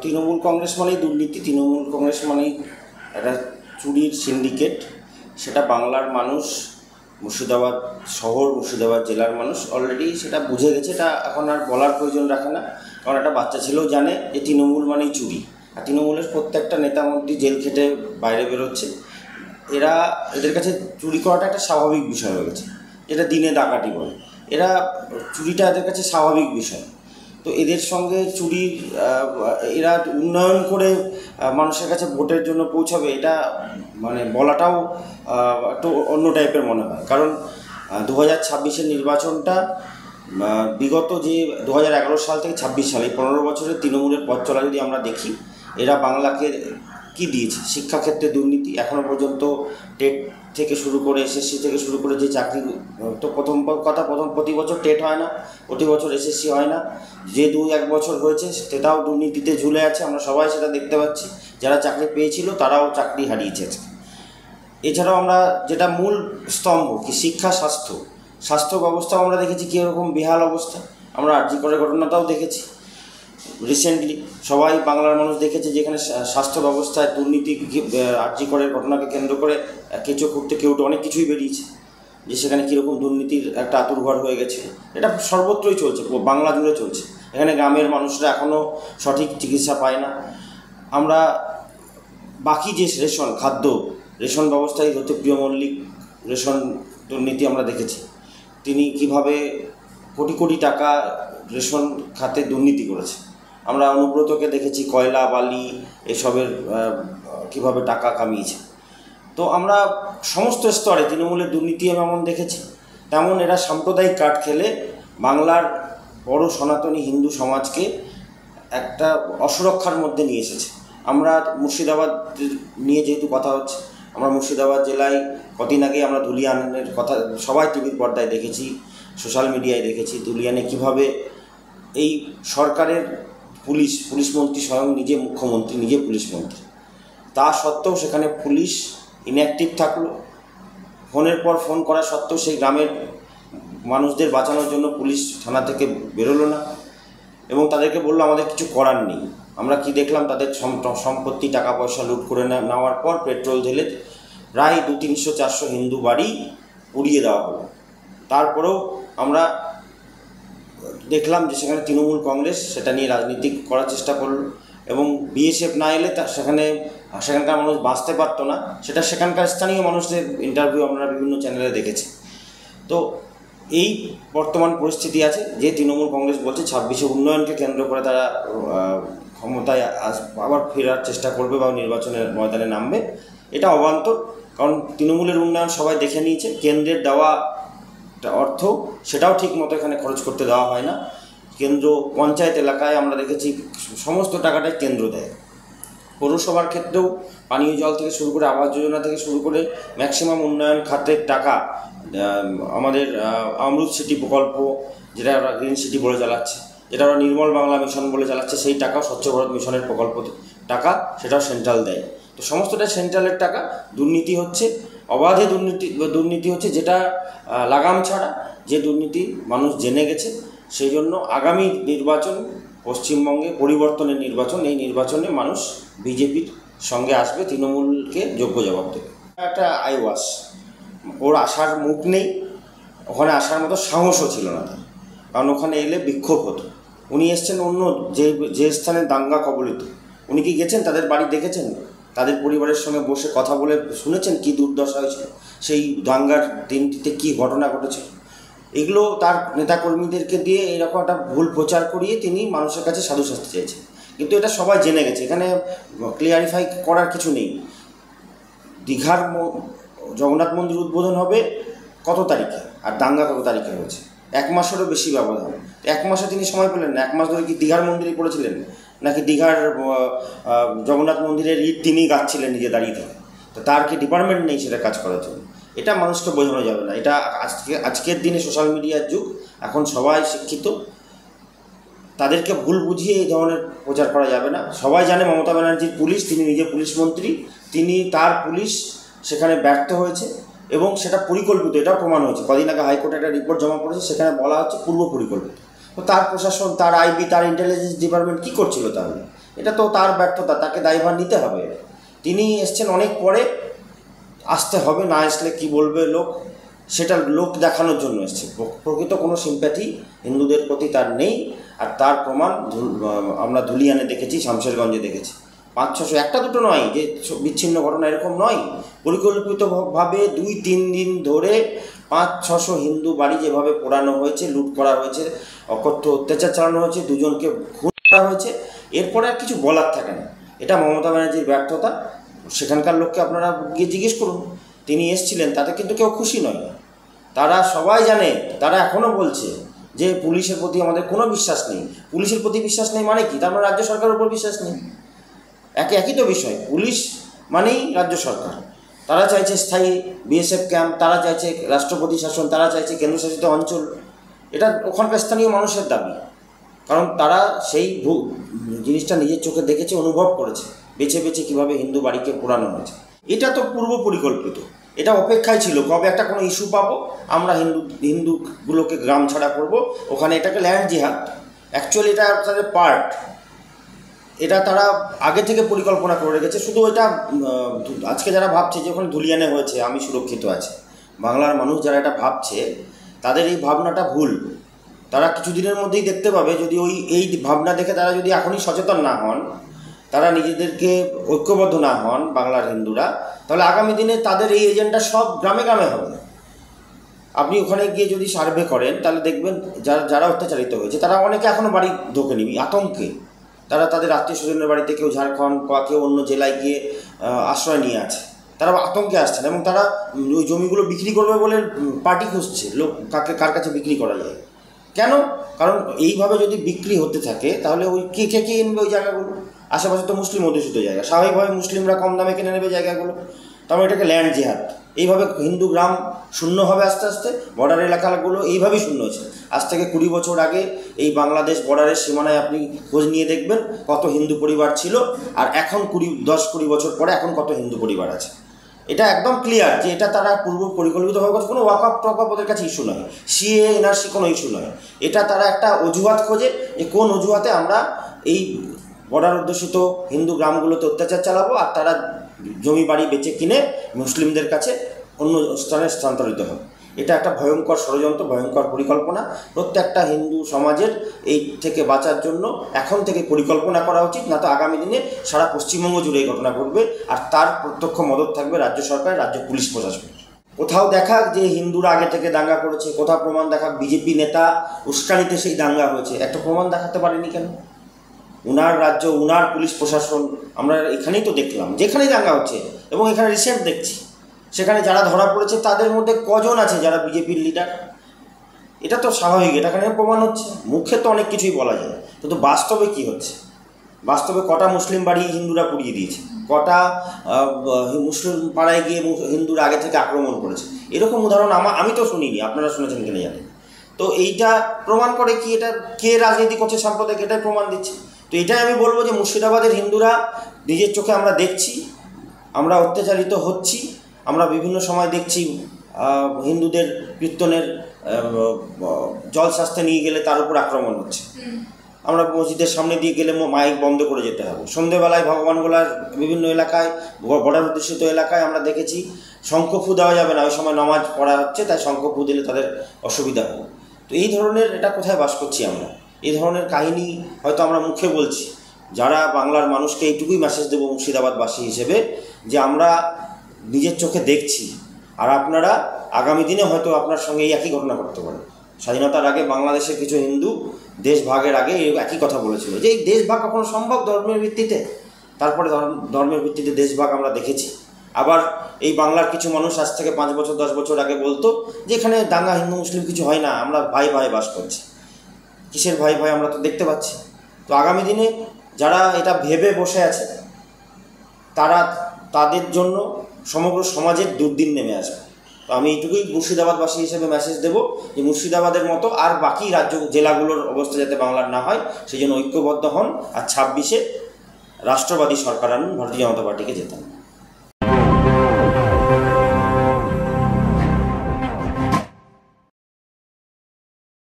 তৃণমূল কংগ্রেস মানেই দুর্নীতি, তৃণমূল কংগ্রেস মানেই একটা চুরির সিন্ডিকেট। সেটা বাংলার মানুষ, মুর্শিদাবাদ শহর, মুর্শিদাবাদ জেলার মানুষ অলরেডি সেটা বুঝে গেছে। এটা এখন আর বলার প্রয়োজন রাখে না, কারণ একটা বাচ্চা ছেলেও জানে যে তৃণমূল মানেই চুরি। আর তৃণমূলের প্রত্যেকটা নেতামন্ত্রী জেল খেটে বাইরে বেরোচ্ছে। এদের কাছে চুরি করাটা একটা স্বাভাবিক বিষয় হয়ে গেছে, যেটা দিনে ডাকাতি বলে। চুরিটা এদের কাছে স্বাভাবিক বিষয়। তো এদের সঙ্গে চুরির এরা উন্নয়ন করে মানুষের কাছে ভোটের জন্য পৌঁছাবে, এটা মানে বলাটাও একটু অন্য টাইপের মনে হয়। কারণ 2026-এর নির্বাচনটা বিগত যে 2011 সাল থেকে 26 সাল, এই 15 বছরের তৃণমূলের পথ চলা যদি আমরা দেখি, এরা বাংলাকে কি দিয়েছে? শিক্ষাক্ষেত্রে দুর্নীতি। এখনও পর্যন্ত টেট থেকে শুরু করে এসএসসি থেকে শুরু করে যে চাকরি, তো প্রতি বছর টেট হয় না, প্রতি বছর এসএসসি হয় না। যে 2-1 বছর হয়েছে সেটাও দুর্নীতিতে ঝুলে আছে, আমরা সবাই সেটা দেখতে পাচ্ছি। যারা চাকরি পেয়েছিল তারাও চাকরি হারিয়েছে। এছাড়াও আমরা যেটা মূল স্তম্ভ কি, শিক্ষা, স্বাস্থ্য ব্যবস্থাও আমরা দেখেছি কীরকম বেহাল অবস্থা। আমরা আরজি করের ঘটনাটাও দেখেছি রিসেন্টলি, সবাই বাংলার মানুষ দেখেছে যেখানে স্বাস্থ্য ব্যবস্থায় দুর্নীতি, আরজি করের ঘটনাকে কেন্দ্র করে কেঁচো খুঁড়তে কেউটে অনেক কিছুই বেরিয়েছে, যে সেখানে কীরকম দুর্নীতির একটা আতুরঘর হয়ে গেছে। এটা সর্বত্রই চলছে, বাংলা জুড়ে চলছে। এখানে গ্রামের মানুষরা এখনও সঠিক চিকিৎসা পায় না। আমরা বাকি যে রেশন ব্যবস্থায় জ্যোতিপ্রিয় মল্লিক রেশন দুর্নীতি আমরা দেখেছি, তিনি কিভাবে কোটি কোটি টাকা রেশন খাতে দুর্নীতি করেছে। আমরা অনুব্রতকে দেখেছি কয়লা, বালি এসবের কিভাবে টাকা কামিয়েছে। তো আমরা সমস্ত স্তরে তৃণমূলের দুর্নীতি এমন দেখেছি। তেমন এরা সাম্প্রদায়িক কার্ড খেলে বাংলার বড় সনাতনী হিন্দু সমাজকে একটা অসুরক্ষার মধ্যে নিয়ে এসেছে। আমরা মুর্শিদাবাদ নিয়ে যেহেতু কথা হচ্ছে, আমরা মুর্শিদাবাদ জেলায় কদিন আগে আমরা ধুলিয়ানের কথা সবাই টিভির পর্দায় দেখেছি, সোশ্যাল মিডিয়ায় দেখেছি। ধুলিয়ানে কিভাবে এই সরকারের পুলিশ মন্ত্রী স্বয়ং নিজে মুখ্যমন্ত্রী, নিজে পুলিশ মন্ত্রী, তা সত্ত্বেও সেখানে পুলিশ ইনঅ্যাক্টিভ থাকলো। ফোনের পর ফোন করা সত্ত্বেও সেই গ্রামের মানুষদের বাঁচানোর জন্য পুলিশ থানা থেকে বেরোলো না, এবং তাদেরকে বললো আমাদের কিছু করার নেই। আমরা কি দেখলাম, তাদের সম্পত্তি, টাকা পয়সা লুট করে নেওয়ার পর পেট্রোল ঢেলে প্রায় 200-300-400 হিন্দু বাড়ি উড়িয়ে দেওয়া হলো। তারপরেও আমরা দেখলাম যে সেখানে তৃণমূল কংগ্রেস সেটা নিয়ে রাজনীতি করার চেষ্টা করলো, এবং বিএসএফ না এলে সেখানকার মানুষ বাঁচতে পারতো না। সেটা সেখানকার স্থানীয় মানুষদের ইন্টারভিউ আমরা বিভিন্ন চ্যানেলে দেখেছি। তো এই বর্তমান পরিস্থিতি আছে যে তৃণমূল কংগ্রেস বলছে 26-এ উন্নয়নকে কেন্দ্র করে তারা ক্ষমতায় আবার ফেরার চেষ্টা করবে বা নির্বাচনের ময়দানে নামবে। এটা অবান্তর, কারণ তৃণমূলের উন্নয়ন সবাই দেখে নিয়েছে। কেন্দ্রের দেওয়া অর্থ সেটাও ঠিক মতো এখানে খরচ করতে দেওয়া হয় না। কেন্দ্র পঞ্চায়েত এলাকায় আমরা দেখেছি সমস্ত টাকাটাই কেন্দ্র দেয়। পৌরসভার ক্ষেত্রেও পানীয় জল থেকে শুরু করে আবাস যোজনা থেকে শুরু করে ম্যাক্সিমাম উন্নয়ন খাতের টাকা আমাদের অমৃত সিটি প্রকল্প, যেটা ওরা গ্রিন সিটি বলে চালাচ্ছে, যেটা ওরা নির্মল বাংলা মিশন বলে চালাচ্ছে, সেই টাকাও স্বচ্ছ ভারত মিশনের প্রকল্প টাকা, সেটাও সেন্ট্রাল দেয়। তো সমস্তটা সেন্ট্রালের টাকা। দুর্নীতি হচ্ছে, অবাধে দুর্নীতি হচ্ছে, যেটা লাগাম ছাড়া, যে দুর্নীতি মানুষ জেনে গেছে। সেই জন্য আগামী নির্বাচন পশ্চিমবঙ্গে পরিবর্তনের নির্বাচন, এই নির্বাচনে মানুষ বিজেপির সঙ্গে আসবে, তৃণমূলকে যোগ্য জবাব দেবে। একটা আইওয়াস, ওর আসার মুখ নেই, ওখানে আসার মতো সাহসও ছিল না তার, কারণ ওখানে এলে বিক্ষোভ হতো। উনি এসছেন অন্য যে স্থানে দাঙ্গা কবলিত, উনি কি গেছেন তাদের বাড়ি দেখেছেন? তাদের পরিবারের সঙ্গে বসে কথা বলে শুনেছেন কী দুর্দশা হয়েছিল, সেই দাঙ্গার দিনটিতে কী ঘটনা ঘটেছিল? এগুলো তার নেতাকর্মীদেরকে দিয়ে এরকম একটা ভুল প্রচার করিয়ে তিনি মানুষের কাছে সাধু সাজতে চেয়েছেন। কিন্তু এটা সবাই জেনে গেছে, এখানে ক্লিয়ারিফাই করার কিছু নেই। দীঘার জগন্নাথ মন্দির উদ্বোধন হবে কত তারিখে, আর দাঙ্গা কত তারিখে হয়েছে? 1 মাসেরও বেশি ব্যবধান। 1 মাসে তিনি সময় পেলেন না। 1 মাস ধরে কি দীঘার মন্দিরে পড়েছিলেন, নাকি দীঘার জগন্নাথ মন্দিরের ইট তিনিই গাচ্ছিলেন নিজে দাঁড়িয়ে থেকে? তো তার কি ডিপার্টমেন্ট নেই সেটা কাজ করার জন্য? এটা মানুষকে বোঝানো যাবে না। এটা আজকের দিনে সোশ্যাল মিডিয়ার যুগ, এখন সবাই শিক্ষিত, তাদেরকে ভুল বুঝিয়ে এই ধরনের প্রচার করা যাবে না। সবাই জানে মমতা ব্যানার্জির পুলিশ, তিনি নিজে পুলিশ মন্ত্রী, তার পুলিশ সেখানে ব্যর্থ হয়েছে, এবং সেটা পরিকল্পিত, এটাও প্রমাণ হয়েছে। কদিন আগে হাইকোর্টে একটা রিপোর্ট জমা পড়েছে, সেখানে বলা হচ্ছে পূর্ব পরিকল্পিত। তো তার প্রশাসন, তার আইবি, তার ইন্টেলিজেন্স ডিপার্টমেন্ট কী করছিল তাহলে? এটা তো তার ব্যর্থতা, তাকে দায়ভার নিতে হবে। তিনি এসছেন অনেক পরে, আসতে হবে, না আসলে কি বলবে লোক, সেটা লোক দেখানোর জন্য এসছে। প্রকৃত কোনো সিম্প্যাথি হিন্দুদের প্রতি তার নেই। আর তার প্রমাণ আমরা ধুলিয়ানে দেখেছি, শামশেরগঞ্জে দেখেছি। 500-600, একটা দুটো নয় যে বিচ্ছিন্ন ঘটনা, এরকম নয়। পরিকল্পিতভাবে 2-3 দিন ধরে 500-600 হিন্দু বাড়ি যেভাবে পোড়ানো হয়েছে, লুট করা হয়েছে, অকথ্য অত্যাচার চালানো হয়েছে, দুজনকে খুন করা হয়েছে। এরপরে আর কিছু বলার থাকে না। এটা মমতা ব্যানার্জির ব্যর্থতা। সেখানকার লোককে আপনারা গিয়ে জিজ্ঞেস করুন, তিনি এসছিলেন, তাতে কিন্তু কেউ খুশি নয়। তারা সবাই জানে, তারা এখনও বলছে যে পুলিশের প্রতি আমাদের কোনো বিশ্বাস নেই। পুলিশের প্রতি বিশ্বাস নেই মানে কি? তার মানে রাজ্য সরকারের উপর বিশ্বাস নেই। একই তো বিষয়। পুলিশ মানেই রাজ্য সরকার। তারা চাইছে স্থায়ী বিএসএফ ক্যাম্প, তারা চাইছে রাষ্ট্রপতি শাসন, তারা চাইছে কেন্দ্রশাসিত অঞ্চল। এটা ওখানকার স্থানীয় মানুষের দাবি, কারণ তারা সেই জিনিসটা নিজের চোখে দেখেছে, অনুভব করেছে, বেছে বেছে কীভাবে হিন্দু বাড়িকে পোড়ানো হয়েছে। এটা তো পূর্ব পরিকল্পিত। এটা অপেক্ষায় ছিল কবে একটা কোনো ইস্যু পাবো, আমরা হিন্দুগুলোকে গ্রাম ছাড়া করব, ওখানে এটাকে ল্যান্ড জিহাদ। অ্যাকচুয়ালি এটা তাদের পার্ট, এটা তারা আগে থেকে পরিকল্পনা করে রেখেছে। শুধু এটা আজকে যারা ভাবছে যে ওখানে ধুলিয়ানে হয়েছে আমি সুরক্ষিত আছি, বাংলার মানুষ যারা এটা ভাবছে, তাদের এই ভাবনাটা ভুল। তারা কিছুদিনের মধ্যেই দেখতে পাবে, যদি এই ভাবনা দেখে তারা যদি এখনই সচেতন না হন, তারা নিজেদেরকে ঐক্যবদ্ধ না হন বাংলার হিন্দুরা, তাহলে আগামী দিনে তাদের এই এজেন্ডা সব গ্রামে গ্রামে হবে। আপনি ওখানে গিয়ে যদি সার্ভে করেন, তাহলে দেখবেন যারা অত্যাচারিত হয়েছে তারা অনেকে এখনও বাড়ি ঢোকেনি, আতঙ্কে। তারা তাদের আত্মীয় স্বজনের বাড়িতে, কেউ ঝাড়খণ্ড বা কেউ অন্য জেলায় গিয়ে আশ্রয় নিয়ে আছে। তারা আতঙ্কে আসছেন এবং তারা ওই জমিগুলো বিক্রি করবে বলে পার্টি খুঁজছে, লোক কার কাছে বিক্রি করা যায়। কেন? কারণ এইভাবে যদি বিক্রি হতে থাকে তাহলে ওই কে কিনবে ওই জায়গাগুলো? আশেপাশে তো মুসলিম অধ্যুষিত জায়গা, স্বাভাবিকভাবে মুসলিমরা কম দামে কিনে নেবে জায়গাগুলো। তারপর এটাকে ল্যান্ড জিহাদ। এইভাবে হিন্দু গ্রাম শূন্য হবে আস্তে আস্তে। বর্ডার এলাকাগুলো এইভাবেই শূন্য হয়েছে। আজ থেকে 20 বছর আগে এই বাংলাদেশ বর্ডারের সীমানায় আপনি খোঁজ নিয়ে দেখবেন কত হিন্দু পরিবার ছিল, আর এখন 10-20 বছর পরে এখন কত হিন্দু পরিবার আছে। এটা একদম ক্লিয়ার যে এটা তারা পূর্ব পরিকল্পিতভাবে কোনো ওয়াকআপ টকআপ ওদের কাছে ইস্যু নয়, সিএ এনআরসি কোনো ইস্যু নয়। এটা তারা একটা অজুহাত খোঁজে যে কোন অজুহাতে আমরা এই বর্ডার অধ্যুষিত হিন্দু গ্রামগুলোতে অত্যাচার চালাবো, আর তারা জমি বাড়ি বেচে কিনে মুসলিমদের কাছে অন্য স্থানে স্থানান্তরিত হবে। এটা একটা ভয়ঙ্কর ষড়যন্ত্র, ভয়ঙ্কর পরিকল্পনা। প্রত্যেকটা হিন্দু সমাজের এই থেকে বাঁচার জন্য এখন থেকে পরিকল্পনা করা উচিত, না তো আগামী দিনে সারা পশ্চিমবঙ্গ জুড়ে এই ঘটনা ঘটবে, আর তার প্রত্যক্ষ মদত থাকবে রাজ্য সরকার, রাজ্য পুলিশ প্রশাসনের। কোথাও দেখাক যে হিন্দুরা আগে থেকে দাঙ্গা করেছে, কোথাও প্রমাণ দেখাক বিজেপি নেতা উস্কানিতে সেই দাঙ্গা হয়েছে, একটা প্রমাণ দেখাতে পারেনি কেন? উনার রাজ্য, উনার পুলিশ প্রশাসন, আমরা এখানেই তো দেখলাম যেখানেই দাঙ্গা হচ্ছে, এবং এখানে রিসেন্ট দেখছি সেখানে যারা ধরা পড়েছে তাদের মধ্যে কজন আছে যারা বিজেপির লিডার। এটা তো স্বাভাবিক, এটা এখানে প্রমাণ হচ্ছে। মুখে তো অনেক কিছুই বলা যায়, কিন্তু বাস্তবে কি হচ্ছে? বাস্তবে কটা মুসলিম বাড়ি হিন্দুরা পুড়িয়ে দিয়েছে, কটা মুসলিম পাড়ায় গিয়ে হিন্দুরা আগে থেকে আক্রমণ করেছে, এরকম উদাহরণ আমি তো শুনিনি, আপনারা শুনেছেন কিনা জানেন। তো এইটা প্রমাণ করে কি এটা কে রাজনীতি করছে সাম্প্রদায়িক, এটাই প্রমাণ দিচ্ছে। তো এটাই আমি বলবো যে মুর্শিদাবাদের হিন্দুরা নিজের চোখে আমরা দেখছি, আমরা অত্যাচারিত হচ্ছি। আমরা বিভিন্ন সময় দেখছি হিন্দুদের কীর্তনের জলশাস্তে নিয়ে গেলে তার উপর আক্রমণ হচ্ছে। আমরা মসজিদের সামনে দিয়ে গেলে মাইক বন্ধ করে যেতে হবে। সন্ধ্যেবেলায় ভগবানগোলার বিভিন্ন এলাকায়, বর্ডার অধ্যুষিত এলাকায় আমরা দেখেছি শঙ্খফু দেওয়া যাবে না, ওই সময় নামাজ পড়া হচ্ছে, তাই শঙ্খফু দিলে তাদের অসুবিধা হবে। তো এই ধরনের, এটা কোথায় বাস করছি আমরা? এই ধরনের কাহিনী হয়তো আমরা মুখে বলছি। যারা বাংলার মানুষকে এইটুকুই মেসেজ দেবো মুর্শিদাবাদবাসী হিসেবে, যে আমরা নিজের চোখে দেখছি, আর আপনারা আগামী দিনে হয়তো আপনার সঙ্গে এই একই ঘটনা ঘটতে পারে। স্বাধীনতার আগে বাংলাদেশের কিছু হিন্দু দেশ ভাগের আগে একই কথা বলেছিল যে এই দেশ ভাগ কখনো সম্ভব ধর্মের ভিত্তিতে। তারপরে ধর্মের ভিত্তিতে দেশ ভাগ আমরা দেখেছি। আবার এই বাংলার কিছু মানুষ আজ থেকে 5 বছর 10 বছর আগে বলতো যে এখানে দাঙ্গা হিন্দু মুসলিম কিছু হয় না, আমরা ভাই ভাই বাস করছি। কিসের ভাই ভাই আমরা তো দেখতে পাচ্ছি। তো আগামী দিনে যারা এটা ভেবে বসে আছে তাদের জন্য সমগ্র সমাজের দুর্দিন নেমে আসবে। তো আমি এইটুকুই মুর্শিদাবাদবাসী হিসেবে মেসেজ দেবো যে মুর্শিদাবাদের মতো আর বাকি রাজ্য জেলাগুলোর অবস্থা যাতে বাংলার না হয়, সেই জন্য ঐক্যবদ্ধ হন, আর 26-এ রাষ্ট্রবাদী সরকার আনুন, ভারতীয় জনতা পার্টিকে জেতান।